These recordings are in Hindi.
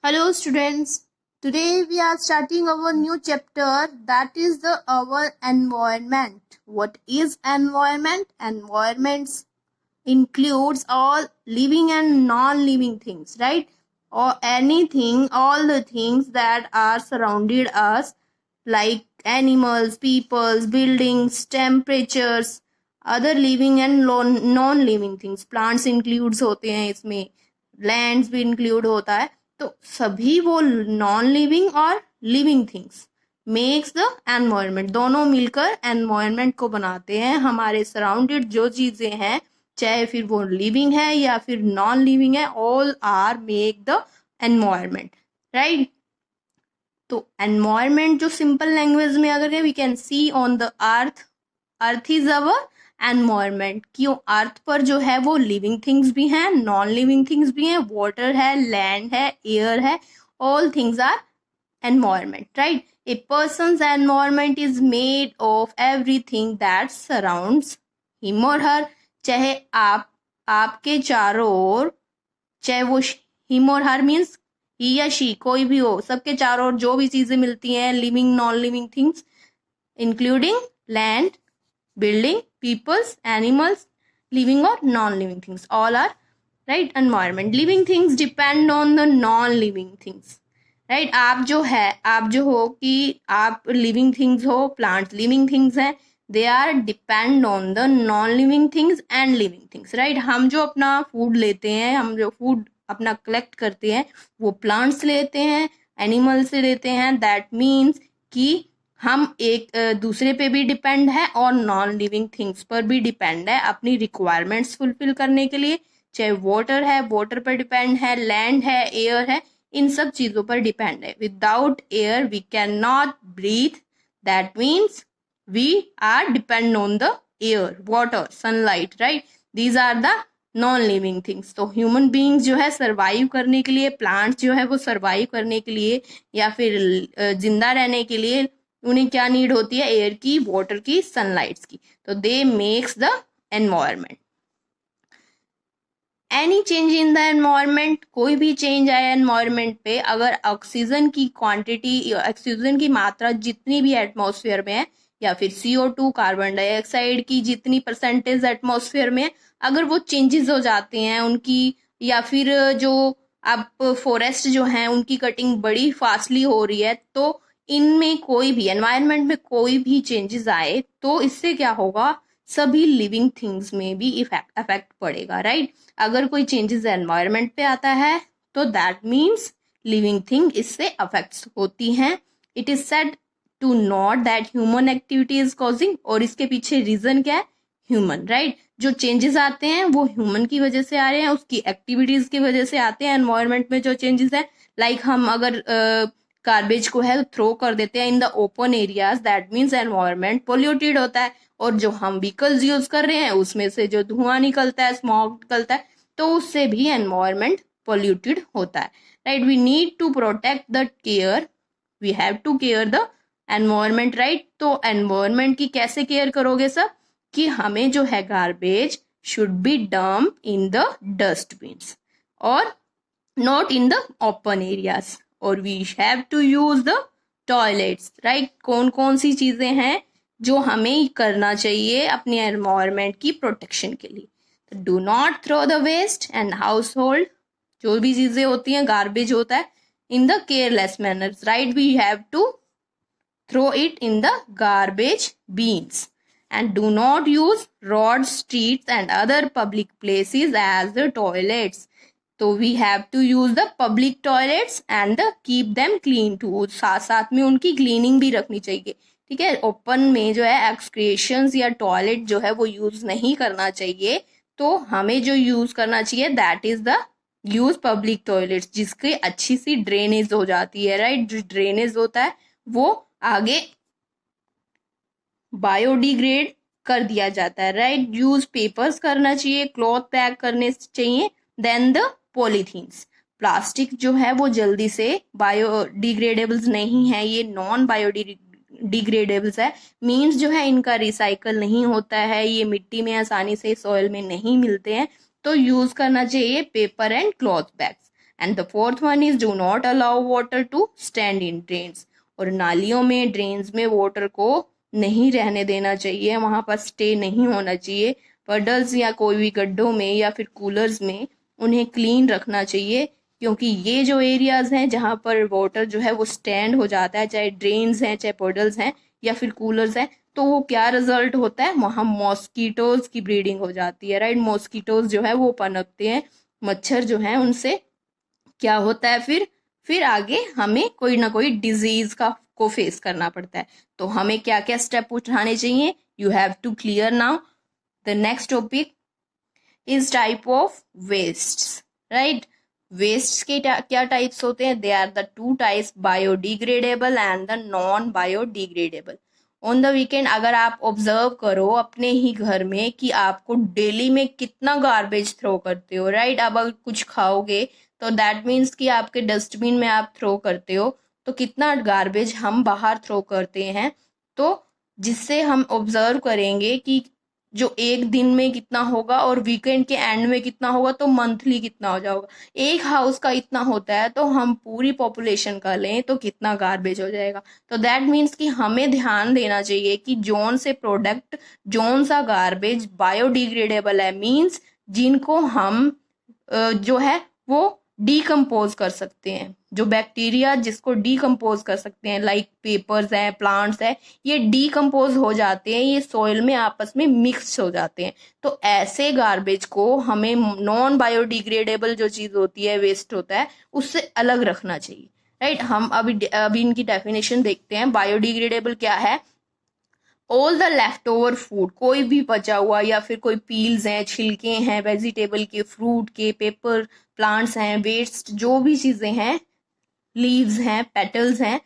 Hello students. Today we are starting our new chapter, that is our environment. What is environment? Environments includes all living and non-living things, right? Or anything, all the things that are surrounded us, like animals, peoples, buildings, temperatures, other living and non-living things. Plants includes होते हैं इसमें, lands भी include होता है. तो सभी वो नॉन लिविंग और living things makes the environment, दोनों मिलकर एनवायरमेंट को बनाते हैं. हमारे सराउंडेड जो चीजें हैं, चाहे फिर वो लिविंग है या फिर नॉन लिविंग है, all are make the environment, right. तो एनवायरमेंट जो सिंपल लैंग्वेज में अगर है, we can see on the earth, earth is our environment. क्यों? अर्थ पर जो है वो लिविंग थिंग्स भी हैं, नॉन लिविंग थिंग्स भी हैं, वाटर है, लैंड है, एयर है, all things are environment, right? A person's environment is made of everything that surrounds him or her. चाहे आपके चारों ओर, चाहे वो हिम और हर मीन्स ही या शी, कोई भी हो, सबके चारों ओर जो भी चीजें मिलती हैं, living non living things, including land, building, peoples, animals, living or non-living things, all are right environment. Living things depend on the non-living things, right? आप जो हो कि आप living things हो, plants living things हैं, they are depend on the non-living things and living things, right? हम जो अपना food लेते हैं, हम जो food अपना collect करते हैं, वो plants लेते हैं, animals से लेते हैं. that means कि हम एक दूसरे पे भी डिपेंड है और नॉन लिविंग थिंग्स पर भी डिपेंड है अपनी रिक्वायरमेंट्स फुलफिल करने के लिए. चाहे वाटर है, वाटर पर डिपेंड है, लैंड है, एयर है, इन सब चीजों पर डिपेंड है. Without air we can not breathe. That means we are depend on the air, water, sunlight, right? These are the non living things. तो ह्यूमन बीइंग्स जो है सर्वाइव करने के लिए, प्लांट्स जो है वो सर्वाइव करने के लिए या फिर जिंदा रहने के लिए उन्हें क्या नीड होती है? एयर की, वाटर की, सनलाइट्स की. तो दे makes the environment. Any change in the environment, कोई भी चेंज आया एनवायरमेंट पे, अगर ऑक्सीजन की क्वांटिटी, ऑक्सीजन की मात्रा जितनी भी एटमॉस्फेयर में है, या फिर CO2 कार्बन डाइऑक्साइड की जितनी परसेंटेज एटमॉस्फेयर में है, अगर वो चेंजेस हो जाते हैं उनकी, या फिर जो अब फॉरेस्ट जो है उनकी कटिंग बड़ी फास्टली हो रही है, तो इनमें कोई भी एनवायरनमेंट में कोई भी चेंजेस आए तो इससे क्या होगा? सभी लिविंग थिंग्स में भी इफेक्ट पड़ेगा, राइट? अगर कोई चेंजेस एनवायरनमेंट पे आता है तो दैट मीन्स लिविंग थिंग इससे अफेक्ट होती हैं. It is said to not that human activity is causing, और इसके पीछे रीजन क्या है? Human, right? जो चेंजेस आते हैं वो ह्यूमन की वजह से आ रहे हैं, उसकी एक्टिविटीज की वजह से आते हैं. एनवायरनमेंट में जो चेंजेस है, लाइक हम अगर गार्बेज को है थ्रो कर देते हैं इन the open areas, that means environment polluted होता है. और जो हम व्हीकल्स यूज कर रहे हैं उसमें से जो धुआं निकलता है, स्मॉग निकलता है, तो उससे भी एनवायरनमेंट पोल्यूटेड होता है, right? We need to protect the care, we have to care the environment, right? तो एनवायरनमेंट की कैसे केयर करोगे सब? कि हमें जो है garbage should be dump in the dustbins और not in the open areas. और we have to use the toilets, right? कौन कौन सी चीजें हैं जो हमें करना चाहिए अपने एनवायरनमेंट की प्रोटेक्शन के लिए? Do not throw the waste and household, जो भी चीजें होती हैं, गार्बेज होता है, in the careless manners, right? We have to throw it in the garbage bins. And do not use roads, streets and other public places as the toilets. तो we have to use the public toilets and keep them clean too. साथ साथ में उनकी क्लीनिंग भी रखनी चाहिए, ठीक है? ओपन में जो है एक्सक्रीशंस या टॉयलेट जो है वो यूज नहीं करना चाहिए. तो हमें जो यूज करना चाहिए that is the use public toilets, जिसकी अच्छी सी ड्रेनेज हो जाती है, राइट? जो ड्रेनेज होता है वो आगे बायोडिग्रेड कर दिया जाता है, राइट? यूज पेपर्स करना चाहिए, क्लॉथ पैक करने चाहिए. देन द पॉलीथीन्स, प्लास्टिक जो है वो जल्दी से बायोडिग्रेडेबल्स नहीं है, ये नॉन बायोडिग्रेडेबल्स है. मीन्स जो है इनका रिसाइकल नहीं होता है, ये मिट्टी में आसानी से, सॉइल में नहीं मिलते हैं. तो यूज करना चाहिए paper and cloth bags, and the fourth one is do not allow water to stand in drains, और नालियों में ड्रेन्स में वाटर को नहीं रहने देना चाहिए, वहाँ पर स्टे नहीं होना चाहिए। पडल्स या कोई भी गड्ढों में या फिर कूलर्स में उन्हें क्लीन रखना चाहिए, क्योंकि ये जो एरियाज हैं जहाँ पर वाटर जो है वो स्टैंड हो जाता है, चाहे ड्रेन्स हैं, चाहे पडल्स हैं या फिर कूलर्स हैं, तो वो क्या रिजल्ट होता है, वहाँ मॉस्किटोज की ब्रीडिंग हो जाती है, राइट। मॉस्किटोज जो है वो पनपते हैं, मच्छर जो है उनसे क्या होता है, फिर आगे हमें कोई ना कोई डिजीज को फेस करना पड़ता है। तो हमें क्या क्या स्टेप उठाने चाहिए, you have to clear now. The next topic is type of wastes, right. Waste के क्या टाइप्स होते हैं, they are the two types, biodegradable and the non biodegradable. On the weekend अगर आप ऑब्जर्व करो अपने ही घर में कि आपको डेली में कितना गार्बेज थ्रो करते हो, राइट। अब अगर कुछ खाओगे तो दैट मीन्स कि आपके डस्टबिन में आप थ्रो करते हो, तो कितना गार्बेज हम बाहर थ्रो करते हैं। तो जिससे हम ऑब्जर्व करेंगे कि जो एक दिन में कितना होगा और वीकेंड के एंड में कितना होगा, तो मंथली कितना हो जाएगा। एक हाउस का इतना होता है, तो हम पूरी पॉपुलेशन का लें तो कितना गार्बेज हो जाएगा। तो दैट मीन्स कि हमें ध्यान देना चाहिए कि जोन से प्रोडक्ट, जोन सा गार्बेज बायोडिग्रेडेबल है, मीन्स जिनको हम जो है वो डीकम्पोज कर सकते हैं, जो बैक्टीरिया जिसको डीकम्पोज कर सकते हैं, लाइक पेपर्स हैं, प्लांट्स हैं, ये डीकम्पोज हो जाते हैं, ये सॉइल में आपस में मिक्स हो जाते हैं। तो ऐसे गार्बेज को हमें नॉन बायोडिग्रेडेबल जो चीज़ होती है, वेस्ट होता है, उससे अलग रखना चाहिए, राइट। हम अभी इनकी डेफिनेशन देखते हैं। बायोडिग्रेडेबल क्या है, all the left over food, कोई भी बचा हुआ या फिर कोई पील्स हैं, छिलके हैं, वेजिटेबल के, फ्रूट के, पेपर, प्लांट्स हैं, वेस्ट जो भी चीज़ें हैं, लीव्स हैं, पेटल्स हैं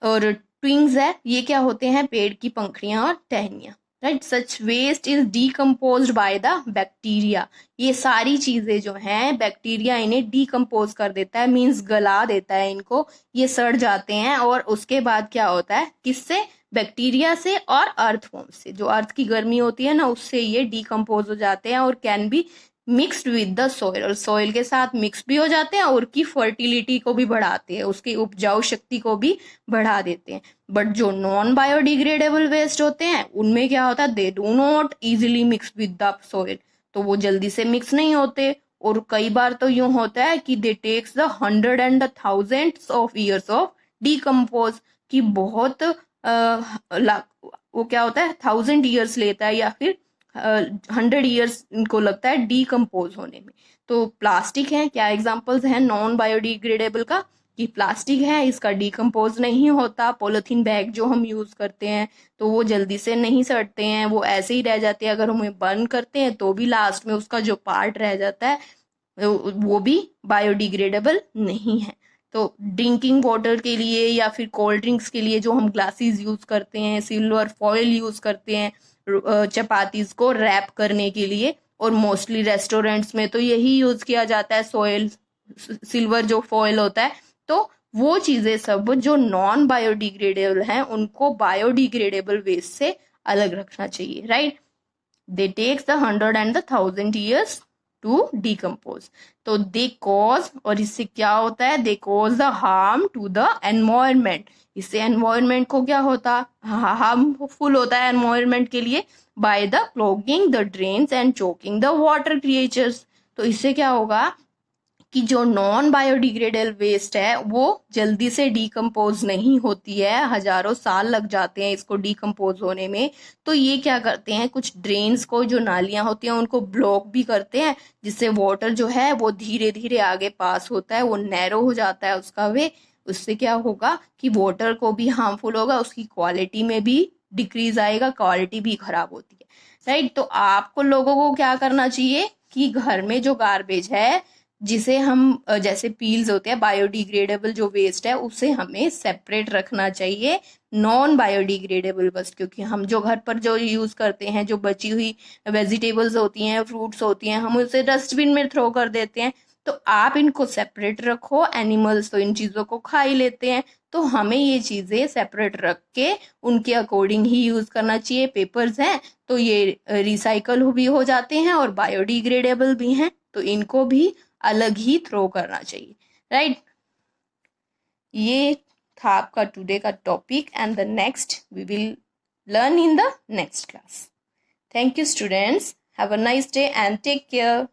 और ट्विंग्स है, ये क्या होते हैं, पेड़ की पंखड़ियां और टहनियाँ, right. Such waste is decomposed by the bacteria, ये सारी चीजें जो हैं बैक्टीरिया इन्हें डीकम्पोज कर देता है, मीन्स गला देता है इनको, ये सड़ जाते हैं। और उसके बाद क्या होता है, किससे, बैक्टीरिया से और अर्थवॉर्म से, जो अर्थ की गर्मी होती है ना, उससे ये डीकम्पोज हो जाते हैं और can be mixed with the soil, और सॉइल के साथ मिक्स भी हो जाते हैं और उसकी फर्टिलिटी को भी बढ़ाते हैं, उसकी उपजाऊ शक्ति को भी बढ़ा देते हैं। बट जो नॉन बायोडिग्रेडेबल वेस्ट होते हैं उनमें क्या होता है, they do not easily mix with the soil, तो वो जल्दी से मिक्स नहीं होते। और कई बार तो यूं होता है कि they takes the 100 and the thousands of years of decompose, कि बहुत वो क्या होता है 1000 years लेता है या फिर 100 years इनको लगता है डीकम्पोज होने में। तो प्लास्टिक है, क्या एग्जांपल्स हैं नॉन बायोडिग्रेडेबल का, कि प्लास्टिक है, इसका डीकम्पोज नहीं होता। पॉलिथीन बैग जो हम यूज करते हैं तो वो जल्दी से नहीं सड़ते हैं, वो ऐसे ही रह जाते हैं, अगर हम बर्न करते हैं तो भी लास्ट में उसका जो पार्ट रह जाता है वो भी बायोडिग्रेडेबल नहीं है। तो ड्रिंकिंग वाटर के लिए या फिर कोल्ड ड्रिंक्स के लिए जो हम ग्लासेस यूज करते हैं, सिल्वर फॉइल यूज करते हैं चपातीज को रैप करने के लिए, और मोस्टली रेस्टोरेंट्स में तो यही यूज किया जाता है, सॉइल सिल्वर जो फॉइल होता है। तो वो चीजें सब जो नॉन बायोडिग्रेडेबल हैं उनको बायोडिग्रेडेबल वेस्ट से अलग रखना चाहिए, right. They takes the 100 and the 1000 years to decompose. तो दे कॉज, और इससे क्या होता है, they cause the harm to the environment, इससे एनवायरमेंट को क्या होता, हार्मफुल होता है एनवायरमेंट के लिए, by the clogging the drains and choking the water creatures. तो इससे क्या होगा कि जो नॉन बायोडिग्रेडेबल वेस्ट है वो जल्दी से डीकम्पोज नहीं होती है, हजारों साल लग जाते हैं इसको डीकम्पोज होने में। तो ये क्या करते हैं, कुछ ड्रेन्स को, जो नालियां होती हैं उनको ब्लॉक भी करते हैं, जिससे वाटर जो है वो धीरे धीरे आगे पास होता है, वो नैरो हो जाता है उसका वे। उससे क्या होगा कि वाटर को भी हार्मफुल होगा, उसकी क्वालिटी में भी डिक्रीज आएगा, क्वालिटी भी खराब होती है, राइट। तो आपको लोगों को क्या करना चाहिए कि घर में जो गार्बेज है, जिसे हम जैसे पील्स होते हैं, बायोडिग्रेडेबल जो वेस्ट है उसे हमें सेपरेट रखना चाहिए नॉन बायोडिग्रेडेबल वेस्ट, क्योंकि हम जो घर पर जो यूज करते हैं, जो बची हुई वेजिटेबल्स होती हैं, फ्रूट्स होती हैं, हम उसे डस्टबिन में थ्रो कर देते हैं। तो आप इनको सेपरेट रखो, एनिमल्स तो इन चीजों को खा ही लेते हैं, तो हमें ये चीजें सेपरेट रख के उनके अकॉर्डिंग ही यूज करना चाहिए। पेपर्स हैं तो ये रिसाइकल भी हो जाते हैं और बायोडिग्रेडेबल भी हैं, तो इनको भी अलग ही थ्रो करना चाहिए, राइट। ये था आपका टुडे का topic and the next we will learn in the next class. Thank you students. Have a nice day and take care.